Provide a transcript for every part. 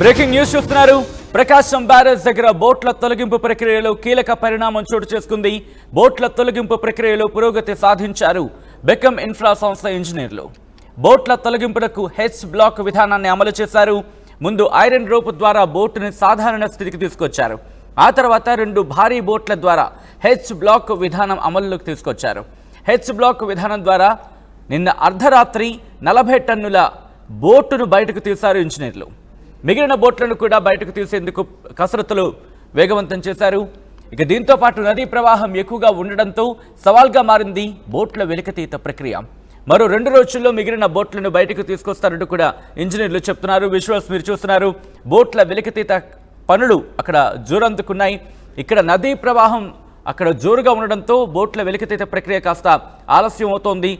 Breaking news చూస్తున్నారు. ప్రకాశం barrage దగ్గర బోట్ల తొలగింపు ప్రక్రియలో కీలక పరిణామం చోటు చేసుకుంది. బోట్ల తొలగింపు ప్రక్రియలో పురోగతి సాధించారు బెకమ్ ఇన్ఫ్రా సంస్థ ఇంజనీర్లు. బోట్ల తొలగింపులకు హెచ్ బ్లాక్ విధానాన్ని అమలు చేశారు. ముందు ఐరన్ రోప్ ద్వారా బోటుని సాధారణ స్థితికి తీసుకొచ్చారు. ఆ తర్వాత 2 భారీ బోట్ల ద్వారా హెచ్ బ్లాక్ విధానం అమలులోకి తీసుకొచ్చారు. హెచ్ బ్లాక్ విధానం ద్వారా నిన్న అర్ధరాత్రి 40 టన్నుల బోటును బయటకు తీశారు ఇంజనీర్లు. మిగిలిన బోట్లను కూడా బయటకు తీసేందుకు కసరత్తులు వేగవంతం చేశారు. ఇక దీంతో పాటు నదీ ప్రవాహం ఎక్కువగా ఉండడంతో సవాల్గా మారింది బోట్ల వెలికితీత ప్రక్రియ. మరో 2 రోజుల్లో మిగిలిన బోట్లను బయటకు తీసుకొస్తారంటూ కూడా ఇంజనీర్లు చెప్తున్నారు. విజువల్స్ మీరు చూస్తున్నారు. బోట్ల వెలికితీత పనులు అక్కడ జోరందుకున్నాయి. ఇక్కడ నదీ ప్రవాహం అక్కడ జోరుగా ఉండడంతో బోట్ల వెలికితీత ప్రక్రియ కాస్త ఆలస్యం అవుతోంది.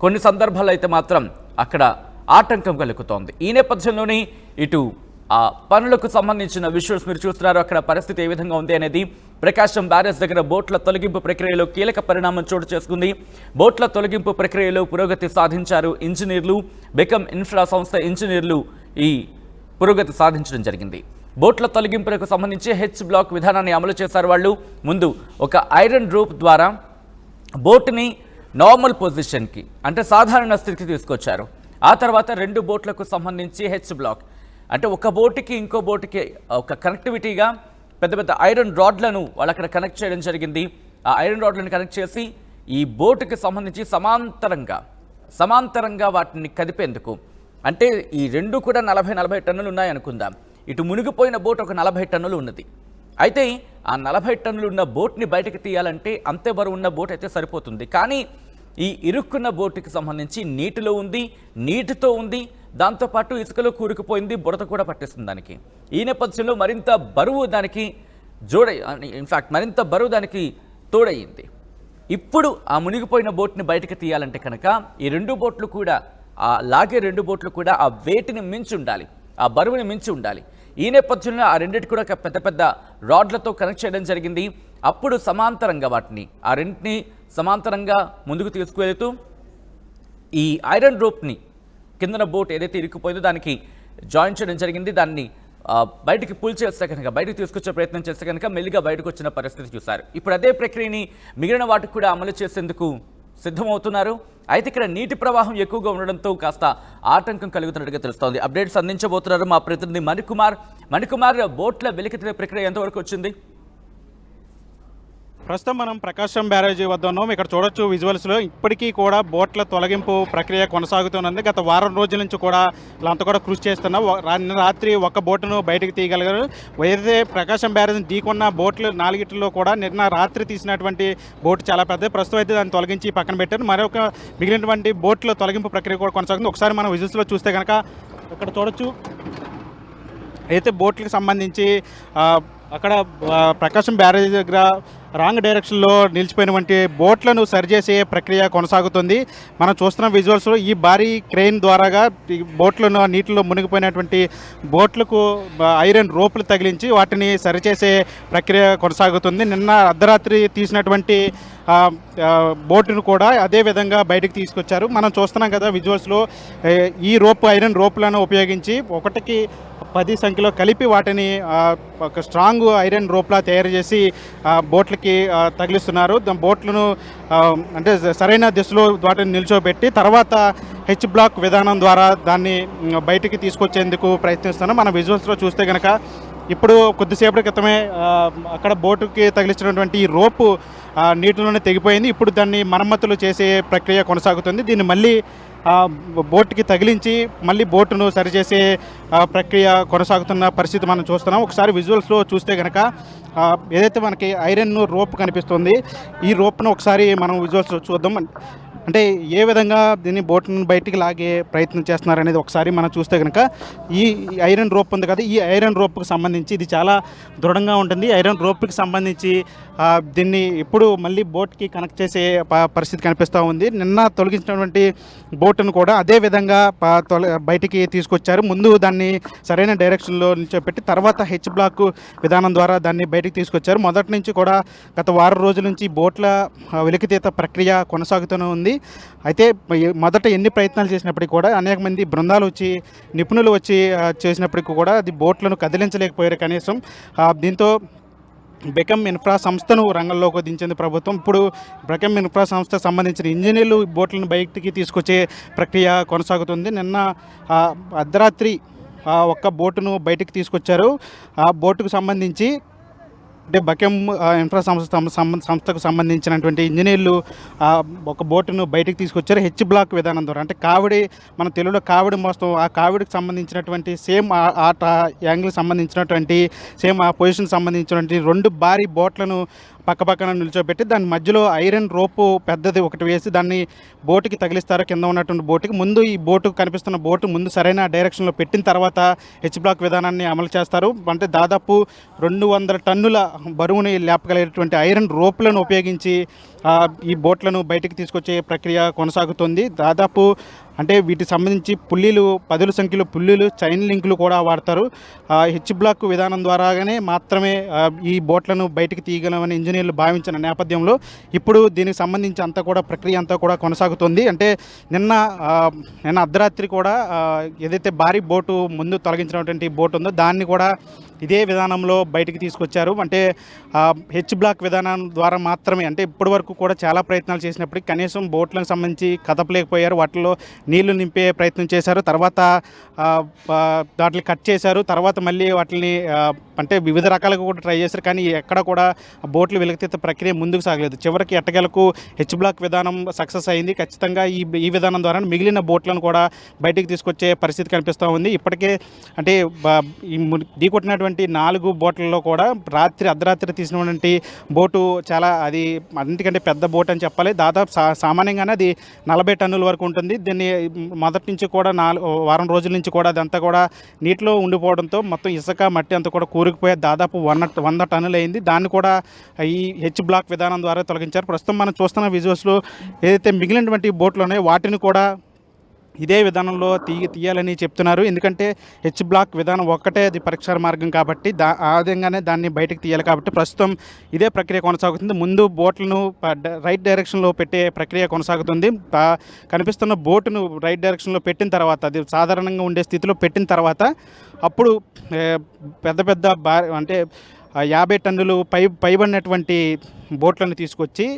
కొన్ని సందర్భాల్లో అయితే మాత్రం అక్కడ ఆటంకం కలుగుతోంది. ఈ నేపథ్యంలోనే ఇటు ఆ పనులకు సంబంధించిన విజువల్స్ మీరు చూస్తున్నారు. అక్కడ పరిస్థితి ఏ విధంగా ఉంది అనేది. ప్రకాశం బ్యారేజ్ దగ్గర బోట్ల తొలగింపు ప్రక్రియలో కీలక పరిణామం చోటు చేసుకుంది. బోట్ల తొలగింపు ప్రక్రియలో పురోగతి సాధించారు ఇంజనీర్లు. బెకమ్ ఇన్ఫ్రా సంస్థ ఇంజనీర్లు ఈ పురోగతి సాధించడం జరిగింది. బోట్ల తొలగింపులకు సంబంధించి హెచ్ బ్లాక్ విధానాన్ని అమలు చేశారు వాళ్ళు. ముందు ఒక ఐరన్ రోప్ ద్వారా బోటుని నార్మల్ పొజిషన్కి అంటే సాధారణ స్థితికి తీసుకొచ్చారు. ఆ తర్వాత 2 బోట్లకు సంబంధించి హెచ్ బ్లాక్ అంటే ఒక బోటుకి ఇంకో బోటుకి ఒక కనెక్టివిటీగా పెద్ద పెద్ద ఐరన్ రాడ్లను వాళ్ళు అక్కడ కనెక్ట్ చేయడం జరిగింది. ఆ ఐరన్ రాడ్లను కనెక్ట్ చేసి ఈ బోటుకి సంబంధించి సమాంతరంగా వాటిని కదిపేందుకు అంటే ఈ 2 కూడా 40 టన్నులు ఉన్నాయి అనుకుందాం. ఇటు మునిగిపోయిన బోట్ ఒక 40 టన్నులు ఉన్నది. అయితే ఆ 40 టన్నులు ఉన్న బోట్ని బయటకు తీయాలంటే అంతే బరువు ఉన్న బోట్ అయితే సరిపోతుంది. కానీ ఈ ఇరుక్కున్న బోటుకి సంబంధించి నీటితో ఉంది, దాంతోపాటు ఇసుకలో కూరుకుపోయింది, బురద కూడా పట్టేస్తుంది దానికి. ఈ నేపథ్యంలో మరింత బరువు దానికి మరింత బరువు దానికి తోడయ్యింది. ఇప్పుడు ఆ మునిగిపోయిన బోట్ని బయటకు తీయాలంటే కనుక ఈ 2 బోట్లు కూడా ఆ లాగే 2 బోట్లు కూడా ఆ వెయిట్ని మించి ఉండాలి, ఆ బరువుని మించి ఉండాలి. ఈ నేపథ్యంలో ఆ రెండింటి కూడా పెద్ద పెద్ద రాడ్లతో కనెక్ట్ చేయడం జరిగింది. అప్పుడు సమాంతరంగా వాటిని ఆ రెండింటిని సమాంతరంగా ముందుకు తీసుకువెళుతూ ఈ ఐరన్ రోప్ని కిందన బోట్ ఏదైతే ఇరుక్కుపోయిందో దానికి జాయిన్ చేయడం జరిగింది. దాన్ని బయటికి పుల్ చేస్తే కనుక బయటకు తీసుకొచ్చే ప్రయత్నం చేస్తే కనుక మెల్లిగా బయటకు వచ్చిన పరిస్థితి చూశారు. ఇప్పుడు అదే ప్రక్రియని మిగిలిన వాటికి కూడా అమలు చేసేందుకు సిద్ధమవుతున్నారు. అయితే ఇక్కడ నీటి ప్రవాహం ఎక్కువగా ఉండడంతో కాస్త ఆటంకం కలుగుతున్నట్టుగా తెలుస్తోంది. అప్డేట్స్ అందించబోతున్నారు మా ప్రతినిధి మణికుమార్. బోట్ల వెలికితీత ప్రక్రియ ఎంతవరకు వచ్చింది? ప్రస్తుతం మనం ప్రకాశం బ్యారేజీ వద్ద ఉన్నాం. ఇక్కడ చూడొచ్చు విజువల్స్లో ఇప్పటికీ కూడా బోట్ల తొలగింపు ప్రక్రియ కొనసాగుతున్నది. గత వారం రోజుల నుంచి కూడా వీళ్ళంతా కూడా కృషి చేస్తున్నాం. రాత్రి ఒక బోటును బయటకు తీయగలిగారు. ఏదైతే ప్రకాశం బ్యారేజీని ఢీకొన్న బోట్లు 4 కూడా నిన్న రాత్రి తీసినటువంటి బోటు చాలా పెద్ద. ప్రస్తుతం అయితే దాన్ని తొలగించి పక్కన పెట్టారు. మరొక మిగిలినటువంటి బోట్ల తొలగింపు ప్రక్రియ కూడా కొనసాగుతుంది. ఒకసారి మనం విజువల్స్లో చూస్తే కనుక ఇక్కడ చూడొచ్చు అయితే బోట్లకు సంబంధించి అక్కడ ప్రకాశం బ్యారేజ్ దగ్గర రాంగ్ డైరెక్షన్లో నిలిచిపోయినటువంటి బోట్లను సరిచేసే ప్రక్రియ కొనసాగుతుంది. మనం చూస్తున్న విజువల్స్లో ఈ భారీ క్రెయిన్ ద్వారాగా ఈ బోట్లను నీటిలో మునిగిపోయినటువంటి బోట్లకు ఐరన్ రోపులు తగిలించి వాటిని సరిచేసే ప్రక్రియ కొనసాగుతుంది. నిన్న అర్ధరాత్రి తీసినటువంటి బోటును కూడా అదే విధంగా బయటకు తీసుకొచ్చారు. మనం చూస్తున్నాం కదా విజువల్స్లో ఈ ఐరన్ రోపులను ఉపయోగించి 1కి 10 సంఖ్యలో కలిపి వాటిని ఒక స్ట్రాంగ్ ఐరన్ రోప్లా తయారు చేసి బోట్లకి తగిలిస్తున్నారు. బోట్లను అంటే సరైన దిశలో వాటిని నిల్చోబెట్టి తర్వాత హెచ్ బ్లాక్ విధానం ద్వారా దాన్ని బయటికి తీసుకొచ్చేందుకు ప్రయత్నిస్తున్నాం. మన విజువల్స్లో చూస్తే కనుక ఇప్పుడు కొద్దిసేపటి క్రితమే అక్కడ బోటుకి తగిలించినటువంటి ఈ రోపు నీటిలోనే తెగిపోయింది. ఇప్పుడు దాన్ని మరమ్మతులు చేసే ప్రక్రియ కొనసాగుతుంది. దీన్ని మళ్ళీ బోట్కి తగిలించి మళ్ళీ బోటును సరిచేసే ప్రక్రియ కొనసాగుతున్న పరిస్థితి మనం చూస్తున్నాం. ఒకసారి విజువల్స్లో చూస్తే కనుక ఏదైతే మనకి ఐరన్ రోప్ కనిపిస్తుంది ఈ రోప్ను ఒకసారి మనం విజువల్స్లో చూద్దాం. అంటే ఏ విధంగా దీన్ని బోట్ను బయటికి లాగే ప్రయత్నం చేస్తున్నారు అనేది ఒకసారి మనం చూస్తే కనుక ఈ ఐరన్ రోప్ ఉంది కదా, ఈ ఐరన్ రోప్కి సంబంధించి ఇది చాలా దృఢంగా ఉంటుంది. ఐరన్ రోప్కి సంబంధించి దీన్ని ఇప్పుడు మళ్ళీ బోట్కి కనెక్ట్ చేసే పరిస్థితి కనిపిస్తూ ఉంది. నిన్న తొలగించినటువంటి బోటును కూడా అదే విధంగా బయటికి తీసుకొచ్చారు. ముందు దాన్ని సరైన డైరెక్షన్లో నిల్చోపెట్టి తర్వాత హెచ్ బ్లాక్ విధానం ద్వారా దాన్ని బయటికి తీసుకొచ్చారు. మొదటి నుంచి కూడా గత వారం రోజుల నుంచి బోట్ల వెలికితీత ప్రక్రియ కొనసాగుతూనే ఉంది. ఉంది. అయితే మొదట ఎన్ని ప్రయత్నాలు చేసినప్పటికీ కూడా అనేక మంది బృందాలు వచ్చి నిపుణులు వచ్చి చేసినప్పటికీ కూడా అది బోట్లను కదిలించలేకపోయారు కనీసం. దీంతో బెకమ్ ఇన్ఫ్రా సంస్థను రంగంలోకి దించింది ప్రభుత్వం. ఇప్పుడు బెకమ్ ఇన్ఫ్రా సంస్థకు సంబంధించిన ఇంజనీర్లు బోట్లను బయటికి తీసుకొచ్చే ప్రక్రియ కొనసాగుతుంది. నిన్న అర్ధరాత్రి ఒక్క బోటును బయటికి తీసుకొచ్చారు. ఆ బోటుకు సంబంధించి అంటే బెకమ్ ఇన్ఫ్రా సంస్థకు సంబంధించినటువంటి ఇంజనీర్లు ఒక బోటును బయటికి తీసుకొచ్చారు హెచ్ బ్లాక్ విధానం ద్వారా. అంటే కావిడి, మన తెలుగులో కావిడి మోస్తాం, ఆ కావిడికి సంబంధించినటువంటి సేమ్ ఆట యాంగిల్ సంబంధించినటువంటి సేమ్ ఆ పొజిషన్ సంబంధించినటువంటి 2 భారీ బోట్లను పక్కన నిల్చోబెట్టి దాని మధ్యలో ఐరన్ రోపు పెద్దది ఒకటి వేసి దాన్ని బోటుకి తగిలిస్తారు. కింద ఉన్నటువంటి బోటుకి ముందు ఈ బోటు కనిపిస్తున్న బోటు ముందు సరైన డైరెక్షన్లో పెట్టిన తర్వాత హెచ్ బ్లాక్ విధానాన్ని అమలు చేస్తారు. అంటే దాదాపు 200 టన్నుల బరువుని లేపగలిగేటువంటి ఐరన్ రోపులను ఉపయోగించి ఈ బోట్లను బయటికి తీసుకొచ్చే ప్రక్రియ కొనసాగుతుంది. దాదాపు అంటే వీటికి సంబంధించి పుల్లీలు, 10 సంఖ్యలో పుల్లీలు, చైన్ లింకులు కూడా వాడతారు. హెచ్ బ్లాక్ విధానం ద్వారాగానే మాత్రమే ఈ బోట్లను బయటికి తీయగలమని ఇంజనీర్లు భావించిన నేపథ్యంలో ఇప్పుడు దీనికి సంబంధించి అంతా కూడా ప్రక్రియ అంతా కూడా కొనసాగుతుంది. అంటే నిన్న అర్ధరాత్రి కూడా ఏదైతే భారీ బోటు ముందు తొలగించినటువంటి బోటు ఉందో దాన్ని కూడా ఇదే విధానంలో బయటికి తీసుకొచ్చారు. అంటే హెచ్ బ్లాక్ విధానం ద్వారా మాత్రమే. అంటే ఇప్పటి వరకు కూడా చాలా ప్రయత్నాలు చేసినప్పటికీ కనీసం బోట్లకు సంబంధించి కదపలేకపోయారు. వాటిలో నీళ్లు నింపే ప్రయత్నం చేశారు, తర్వాత వాటిని కట్ చేశారు, తర్వాత మళ్ళీ వాటిని అంటే వివిధ రకాలుగా కూడా ట్రై చేశారు. కానీ ఎక్కడ కూడా బోట్లు వెలికితీత ప్రక్రియ ముందుకు సాగలేదు. చివరికి ఎట్టకేలకు హెచ్ బ్లాక్ విధానం సక్సెస్ అయింది. ఖచ్చితంగా ఈ విధానం ద్వారా మిగిలిన బోట్లను కూడా బయటికి తీసుకొచ్చే పరిస్థితి కనిపిస్తూ ఉంది. ఇప్పటికే అంటే ఈ ఢీకొట్టినటువంటి 4 బోట్లలో కూడా అర్ధరాత్రి తీసినటువంటి బోటు చాలా అది అన్నిటికంటే పెద్ద బోట్ అని చెప్పాలి. దాదాపు సామాన్యంగానే అది 40 టన్నుల వరకు ఉంటుంది. దీన్ని మొదటి నుంచి కూడా వారం రోజుల నుంచి కూడా అదంతా కూడా నీటిలో ఉండిపోవడంతో మొత్తం ఇసుక మట్టి అంతా కూడా కూరుకుపోయే దాదాపు 100 టన్నులు అయింది. దాన్ని కూడా ఈ హెచ్ బ్లాక్ విధానం ద్వారా తొలగించారు. ప్రస్తుతం మనం చూస్తున్న విజువల్స్లో ఏదైతే మిగిలినటువంటి బోట్లు ఉన్నాయో వాటిని కూడా ఇదే విధానంలో తీయాలని చెప్తున్నారు. ఎందుకంటే హెచ్ బ్లాక్ విధానం ఒక్కటే అది పరిష్కార మార్గం కాబట్టి ఆ విధంగానే దాన్ని బయటకు తీయాలి కాబట్టి ప్రస్తుతం ఇదే ప్రక్రియ కొనసాగుతుంది. ముందు బోట్లను రైట్ డైరెక్షన్లో పెట్టే ప్రక్రియ కొనసాగుతుంది. కనిపిస్తున్న బోటును రైట్ డైరెక్షన్లో పెట్టిన తర్వాత అది సాధారణంగా ఉండే స్థితిలో పెట్టిన తర్వాత అప్పుడు పెద్ద అంటే 50 టన్నులు పైబడినటువంటి బోట్లను తీసుకొచ్చి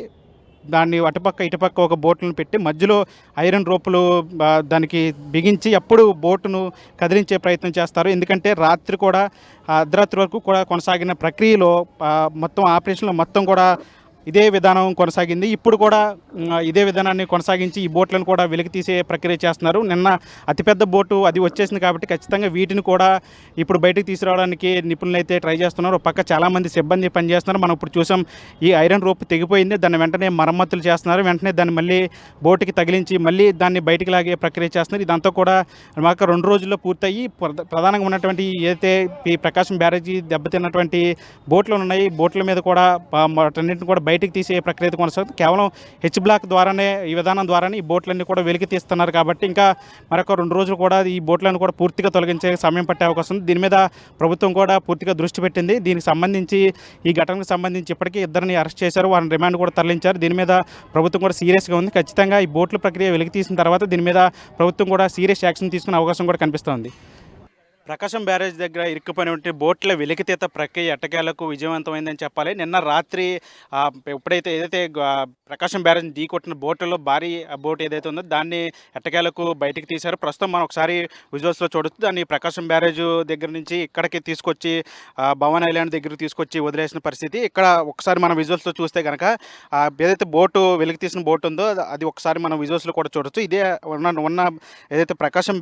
దాన్ని అటుపక్క ఇటుపక్క ఒక బోట్లను పెట్టి మధ్యలో ఐరన్ రోపులు దానికి బిగించి అప్పుడు బోటును కదిలించే ప్రయత్నం చేస్తారు. ఎందుకంటే రాత్రి కూడా అర్ధరాత్రి వరకు కూడా కొనసాగిన ప్రక్రియలో మొత్తం ఆపరేషన్లో మొత్తం కూడా ఇదే విధానం కొనసాగింది. ఇప్పుడు కూడా ఇదే విధానాన్ని కొనసాగించి ఈ బోట్లను కూడా వెలికి తీసే ప్రక్రియ చేస్తున్నారు. నిన్న అతిపెద్ద బోటు అది వచ్చేసింది కాబట్టి ఖచ్చితంగా వీటిని కూడా ఇప్పుడు బయటకు తీసుకురావడానికి నిపుణులు అయితే ట్రై చేస్తున్నారు. ఒక పక్క చాలామంది సిబ్బంది పనిచేస్తున్నారు. మనం ఇప్పుడు చూసాం ఈ ఐరన్ రోప్ తెగిపోయింది, దాన్ని వెంటనే మరమ్మతులు చేస్తున్నారు. వెంటనే దాన్ని మళ్ళీ బోటుకి తగిలించి మళ్ళీ దాన్ని బయటికి లాగే ప్రక్రియ చేస్తున్నారు. ఇదంతా కూడా మాకు 2 రోజుల్లో పూర్తయి ప్రధానంగా ఉన్నటువంటి ఏదైతే ఈ ప్రకాశం బ్యారేజీ దెబ్బతిన్నటువంటి బోట్లు ఉన్నాయి, బోట్ల మీద కూడా వాటన్నింటిని కూడా బయటికి తీసే ప్రక్రియ కొనసాగుతుంది. కేవలం హెచ్ బ్లాక్ ద్వారానే ఈ విధానం ద్వారానే ఈ బోట్లన్నీ కూడా వెలికి తీస్తున్నారు కాబట్టి ఇంకా మరొక 2 రోజులు కూడా ఈ బోట్లను కూడా పూర్తిగా తొలగించే సమయం పట్టే అవకాశం ఉంది. దీని మీద ప్రభుత్వం కూడా పూర్తిగా దృష్టి పెట్టింది. దీనికి సంబంధించి ఈ ఘటనకు సంబంధించి ఇప్పటికీ 2 అరెస్ట్ చేశారు, వారిని రిమాండ్ కూడా తరలించారు. దీని మీద ప్రభుత్వం కూడా సీరియస్గా ఉంది. ఖచ్చితంగా ఈ బోట్ల ప్రక్రియ వెలికి తీసిన తర్వాత దీని మీద ప్రభుత్వం కూడా సీరియస్ యాక్షన్ తీసుకునే అవకాశం కూడా కనిపిస్తోంది. ప్రకాశం బ్యారేజ్ దగ్గర ఇరుక్కుపోయినటువంటి బోట్ల వెలికితీత ప్రక్రియ ఎట్టకేలకు విజయవంతమైందని చెప్పాలి. నిన్న రాత్రి ఎప్పుడైతే ఏదైతే ప్రకాశం బ్యారేజ్ ఢీకొట్టిన బోటులో భారీ బోట్ ఏదైతే ఉందో దాన్ని ఎట్టకేలకు బయటికి తీశారు. ప్రస్తుతం మనం ఒకసారి విజువల్స్లో చూడొచ్చు. దాన్ని ప్రకాశం బ్యారేజ్ దగ్గర నుంచి ఇక్కడికి తీసుకొచ్చి భవన్ ఐలాండ్ దగ్గరకు తీసుకొచ్చి వదిలేసిన పరిస్థితి. ఇక్కడ ఒకసారి మనం విజువల్స్లో చూస్తే కనుక ఏదైతే బోటు వెలికి తీసిన బోట్ ఉందో అది ఒకసారి మనం విజువల్స్లో కూడా చూడొచ్చు. ఇదే ఉన్న ఏదైతే ప్రకాశం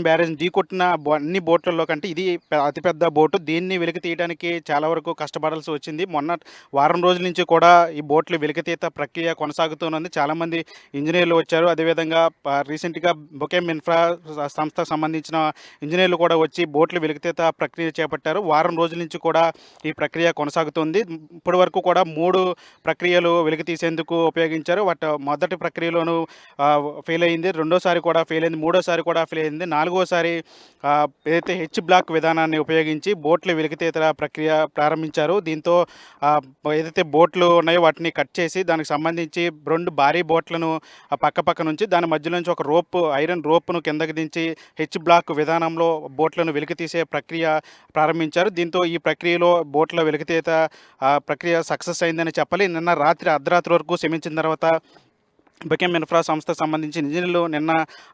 బ్యారేజ్ ఢీకొట్టిన అన్ని బోట్లలో కంటే ఇది అతిపెద్ద బోటు. దీన్ని వెలికి తీయడానికి చాలా వరకు కష్టపడాల్సి వచ్చింది. మొన్న వారం రోజుల నుంచి కూడా ఈ బోట్లు వెలికితీత ప్రక్రియ కొనసాగుతున్నది. చాలామంది ఇంజనీర్లు వచ్చారు. అదేవిధంగా రీసెంట్గా బెకమ్ ఇన్ఫ్రా సంస్థకు సంబంధించిన ఇంజనీర్లు కూడా వచ్చి బోట్లు వెలికితీత ప్రక్రియ చేపట్టారు. వారం రోజుల నుంచి కూడా ఈ ప్రక్రియ కొనసాగుతుంది. ఇప్పటి వరకు కూడా 3 ప్రక్రియలు వెలికి తీసేందుకు ఉపయోగించారు. మొదటి ప్రక్రియలోనూ ఫెయిల్ అయింది, రెండోసారి కూడా ఫెయిల్ అయింది, మూడోసారి కూడా ఫెయిల్ పూర్తయింది. నాలుగోసారి ఏదైతే హెచ్ బ్లాక్ విధానాన్ని ఉపయోగించి బోట్ల వెలికితీత ప్రక్రియ ప్రారంభించారు. దీంతో ఏదైతే బోట్లు ఉన్నాయో వాటిని కట్ చేసి దానికి సంబంధించి 2 భారీ బోట్లను పక్క నుంచి దాని మధ్యలో నుంచి ఒక ఐరన్ రోప్‌ను కిందకి దించి హెచ్ బ్లాక్ విధానంలో బోట్లను వెలికితీసే ప్రక్రియ ప్రారంభించారు. దీంతో ఈ ప్రక్రియలో బోట్ల వెలికితీత ప్రక్రియ సక్సెస్ అయిందని చెప్పాలి. నిన్న అర్ధరాత్రి వరకు శ్రమించిన తర్వాత బెకెమ్ ఇన్ఫ్రా సంస్థకు సంబంధించిన ఇంజనీర్లు నిన్న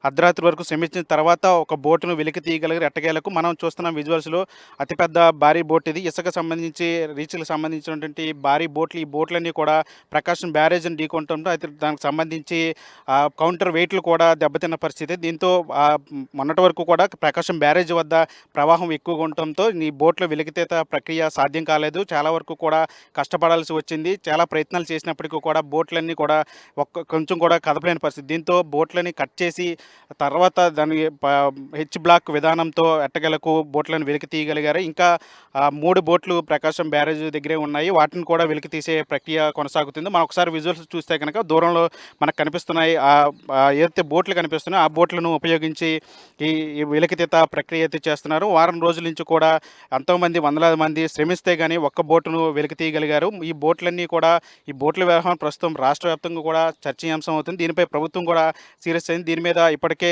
అర్ధరాత్రి వరకు శ్రమించిన తర్వాత ఒక బోటును వెలికి తీయగలిగారు. ఎట్టకేలకు మనం చూస్తున్నాం విజువల్స్‌లో అతిపెద్ద భారీ బోట్ ఇది. ఇసుక సంబంధించి రీచ్‌కి సంబంధించినటువంటి భారీ బోట్లు. ఈ బోట్లన్నీ కూడా ప్రకాశం బ్యారేజ్‌ని ఢీకొనడంతో అయితే దానికి సంబంధించి కౌంటర్ వెయిట్లు కూడా దెబ్బతిన్న పరిస్థితి. దీంతో మొన్నటి వరకు కూడా ప్రకాశం బ్యారేజ్ వద్ద ప్రవాహం ఎక్కువగా ఉండటంతో ఈ బోట్ల వెలికితీత ప్రక్రియ సాధ్యం కాలేదు. చాలా వరకు కూడా కష్టపడాల్సి వచ్చింది. చాలా ప్రయత్నాలు చేసినప్పటికీ కూడా బోట్లన్నీ కూడా కొంచెం కూడా కదపలేని పరిస్థితి. దీంతో బోట్లని కట్ చేసి తర్వాత దాని హెచ్ బ్లాక్ విధానంతో ఎట్టకేలకు బోట్లను వెలికి తీయగలిగారు. ఇంకా 3 బోట్లు ప్రకాశం బ్యారేజ్ దగ్గరే ఉన్నాయి. వాటిని కూడా వెలికి తీసే ప్రక్రియ కొనసాగుతుంది. మనం ఒకసారి విజువల్స్ చూస్తే కనుక దూరంలో మనకు కనిపిస్తున్నాయి. ఏదైతే బోట్లు కనిపిస్తున్నాయో ఆ బోట్లను ఉపయోగించి ఈ వెలికితీత ప్రక్రియ అయితే చేస్తున్నారు. వారం రోజుల నుంచి కూడా ఎంతోమంది వందలాది మంది శ్రమిస్తే కానీ ఒక్క బోటును వెలికి తీయగలిగారు. ఈ బోట్ల వ్యవహారం ప్రస్తుతం రాష్ట్ర వ్యాప్తంగా కూడా చర్చనీయాంశం అవుతుంది. దీనిపై ప్రభుత్వం కూడా సీరియస్ అయింది. దీని మీద ఇప్పటికే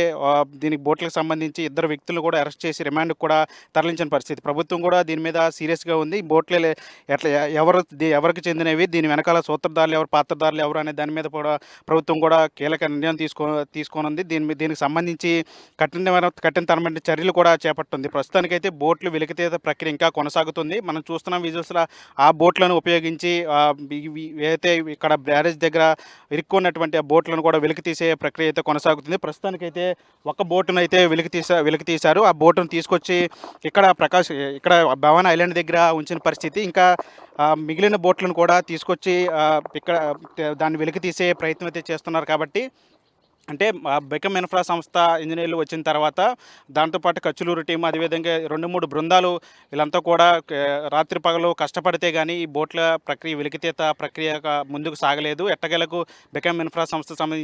దీనికి బోట్లకు సంబంధించి 2 వ్యక్తులను కూడా అరెస్ట్ చేసి రిమాండ్కి కూడా తరలించిన పరిస్థితి. ప్రభుత్వం కూడా దీని మీద సీరియస్గా ఉంది. బోట్లే ఎట్లా ఎవరికి చెందినవి, దీని వెనకాల సూత్రధారులు ఎవరు, పాత్రధారులు ఎవరు అనే దాని మీద కూడా ప్రభుత్వం కూడా కీలక నిర్ణయం తీసుకోనుంది. దీనికి సంబంధించి కఠినతరమైన చర్యలు కూడా చేపట్టింది. ప్రస్తుతానికైతే బోట్లు వెలికితీత ప్రక్రియ ఇంకా కొనసాగుతుంది. మనం చూస్తున్నాం విజువల్స్లో ఆ బోట్లను ఉపయోగించి ఏదైతే ఇక్కడ బ్యారేజ్ దగ్గర ఇరుక్కున్నటువంటి ఆ బోట్లను కూడా వెలికి తీసే ప్రక్రియ అయితే కొనసాగుతుంది. ప్రస్తుతానికైతే ఒక బోటును అయితే వెలికి తీశారు. ఆ బోటును తీసుకొచ్చి ఇక్కడ భవానీ ఐలాండ్ దగ్గర ఉంచిన పరిస్థితి. ఇంకా మిగిలిన బోట్లను కూడా తీసుకొచ్చి ఇక్కడ దాన్ని వెలికి తీసే ప్రయత్నం అయితే చేస్తున్నారు. కాబట్టి అంటే బెకమ్ ఇన్ఫ్రా సంస్థ ఇంజనీర్లు వచ్చిన తర్వాత దాంతోపాటు కచ్చులూరు టీం అదేవిధంగా 2-3 బృందాలు వీళ్ళంతా కూడా రాత్రి పగలు కష్టపడితే కానీ ఈ బోట్ల ప్రక్రియ వెలికితీత ప్రక్రియ ముందుకు సాగలేదు. ఎట్టకేలకు బెకమ్ ఇన్ఫ్రా సంస్థ సంబంధించి